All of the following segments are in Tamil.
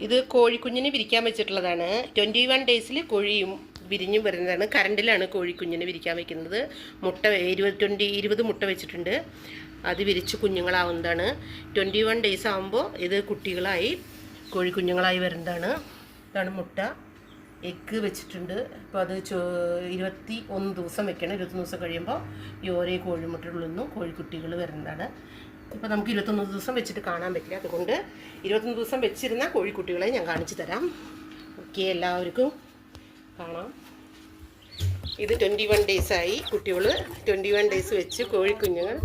ഇത് കോഴിക്കുഞ്ഞിന് വിരിക്കാൻ വെച്ചിട്ടുള്ളതാണ്. 21 ഡേയ്സിൽ കോഴിയും വിരിഞ്ഞും വരുന്നതാണ്. കറണ്ടിലാണ് കോഴിക്കുഞ്ഞിന് വിരിക്കാൻ വെക്കുന്നത്. മുട്ട 20 മുട്ട വെച്ചിട്ടുണ്ട്. അത് വിരിച്ച് കുഞ്ഞുങ്ങളാവുന്നതാണ്. 21 ഡേയ്സ് ആകുമ്പോൾ ഇത് കുട്ടികളായി കോഴിക്കുഞ്ഞുങ്ങളായി വരുന്നതാണ്. ഇതാണ് മുട്ട. എഗ്ഗ് വെച്ചിട്ടുണ്ട്. അപ്പോൾ അത് 21 ദിവസം വെക്കണം. 21 ദിവസം കഴിയുമ്പോൾ ഈ ഓരോ കോഴിമുട്ടകളിൽ നിന്നും കോഴിക്കുട്ടികൾ വരുന്നതാണ്. ഇപ്പോൾ നമുക്ക് 21 ദിവസം വെച്ചിട്ട് കാണാൻ പറ്റില്ല. അതുകൊണ്ട് 21 ദിവസം വെച്ചിരുന്ന കോഴിക്കുട്ടികളെ ഞാൻ കാണിച്ചു തരാം. ഓക്കെ, എല്ലാവർക്കും കാണാം. ഇത് 21 ഡേയ്സായി കുട്ടികൾ. 21 ഡേയ്സ് വെച്ച് കോഴിക്കുഞ്ഞുങ്ങൾ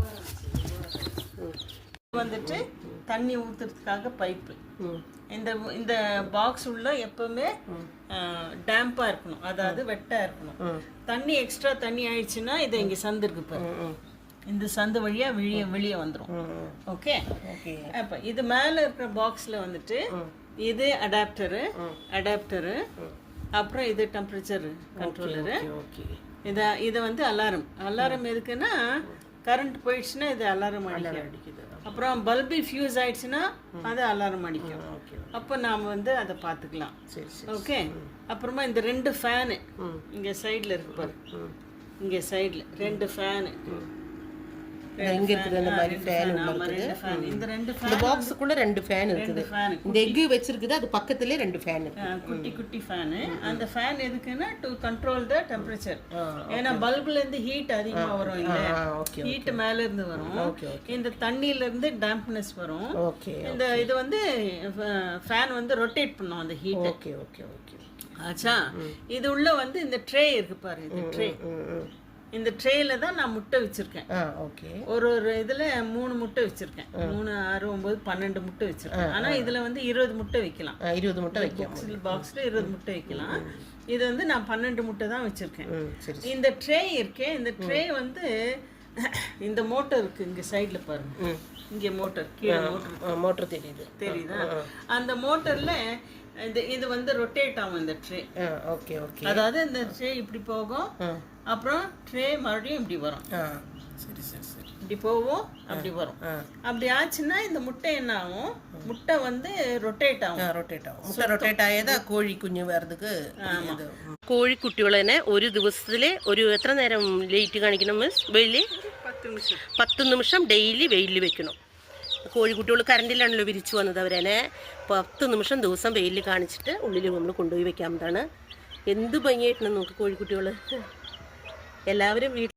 வந்துட்டு தண்ணி ஊற்றுறதுக்காக பைப்பு. இந்த பாக்ஸ் உள்ள எப்பவுமே டேம்பா இருக்கணும், அதாவது வெட்டா இருக்கணும். தண்ணி எக்ஸ்ட்ரா தண்ணி ஆயிடுச்சுன்னா இதை இங்கே சந்து இருக்கு பாரு, இந்த சந்து வழியா வெளியே வந்துடும். ஓகே, அப்போ இது மேலே இருக்கிற பாக்ஸில் வந்துட்டு இது அடாப்டரு, அப்புறம் இது டெம்பரேச்சர் கண்ட்ரோலரு, இது வந்து அலாரம் எதுக்குன்னா கரண்ட் போயிடுச்சுன்னா இது அலாரம் அடிக்குது. அப்புறம் பல்பு ஃபியூஸ் ஆயிடுச்சுன்னா அது அலாரம் அடிக்கும். அப்போ நாம் வந்து அதை பார்த்துக்கலாம். ஓகே, அப்புறமா இந்த 2 ஃபேனு இங்கே சைடில் இருக்கு பாரு, இங்கே சைடில் 2 ஃபேனு. இங்க இருக்குது அந்த மாதிரி ஃபேன் உள்ளது. இந்த பாக்ஸ்க்குள்ள 2 ஃபேன் இருக்குது. இந்த எக் வச்சிருக்குது, அது பக்கத்துலயே 2 ஃபேன் இருக்கு. குட்டி ஃபேன். அந்த ஃபேன் எதுக்குன்னா டு கண்ட்ரோல் த டெம்பரேச்சர். ஏன்னா பல்புல இருந்து ஹீட் அதிகமா வரும், இல்ல ஹீட் மேல இருந்து வரும், இந்த தண்ணியில இருந்து டேம்ப்னஸ் வரும். இந்த இது வந்து ஃபேன் வந்து ரொட்டேட் பண்ணும் அந்த ஹீட். ஓகே ஓகே ஓகே ஆச்சா. இது உள்ள வந்து இந்த ட்ரே இருக்கு பாரு, இந்த ட்ரே. இந்த ட்ரேல தான் நான் முட்டை வச்சிருக்கேன். ஒரு இதுல 3 முட்டை வச்சிருக்கேன். 3, 6, 9, 12 முட்டை வச்சிருக்கேன். ஆனா இதுல வந்து 20 முட்டை வைக்கலாம். 20 முட்டை வைக்கலாம். பாக்ஸ்ல 20 முட்டை வைக்கலாம். இது வந்து நான் 12 முட்டை தான் வச்சிருக்கேன். இந்த ட்ரே இருக்கே, இந்த ட்ரே வந்து இந்த மோட்டர் இருக்கு இங்க சைடுல பாருங்க, இங்க மோட்டர், கீழே மோட்டர் தெரியுதா? அந்த மோட்டர்ல இது வந்து ரொட்டேட் ஆகும் இந்த ட்ரே. ஓகே ஓகே, அதாவது இந்த ட்ரே இப்படி போகும், அப்புறம் ட்ரே மறுபடியும் இப்படி வரும். சரி சரி சரி, இப்படி போகும், அப்படி வரும். அப்படி ஆச்சுன்னா இந்த முட்டை என்ன ஆகும், முட்டை வந்து ரொட்டேட் ஆகும். മുട്ട റൊട്ടേറ്റ് ആയത് കോഴി കുഞ്ഞ് വേറെക്ക്. കോഴിക്കുട്ടികളെ ഒരു ദിവസത്തില് ഒരു എത്ര നേരം ലൈറ്റ് കാണിക്കണം മിസ്? വെയില് 10 നിമിഷം ഡെയിലി വെയിലിൽ വെക്കണം. കോഴിക്കുട്ടികൾ കറണ്ടിലാണല്ലോ വിരിച്ചു വന്നത്. അവരെ 10 നിമിഷം ദിവസം വെയിലിൽ കാണിച്ചിട്ട് ഉള്ളിൽ നമ്മൾ കൊണ്ടുപോയി വെക്കാവുന്നതാണ്. എന്ത് ഭംഗിയായിട്ടാണ് നമുക്ക് കോഴിക്കുട്ടികൾ. എല്ലാവരും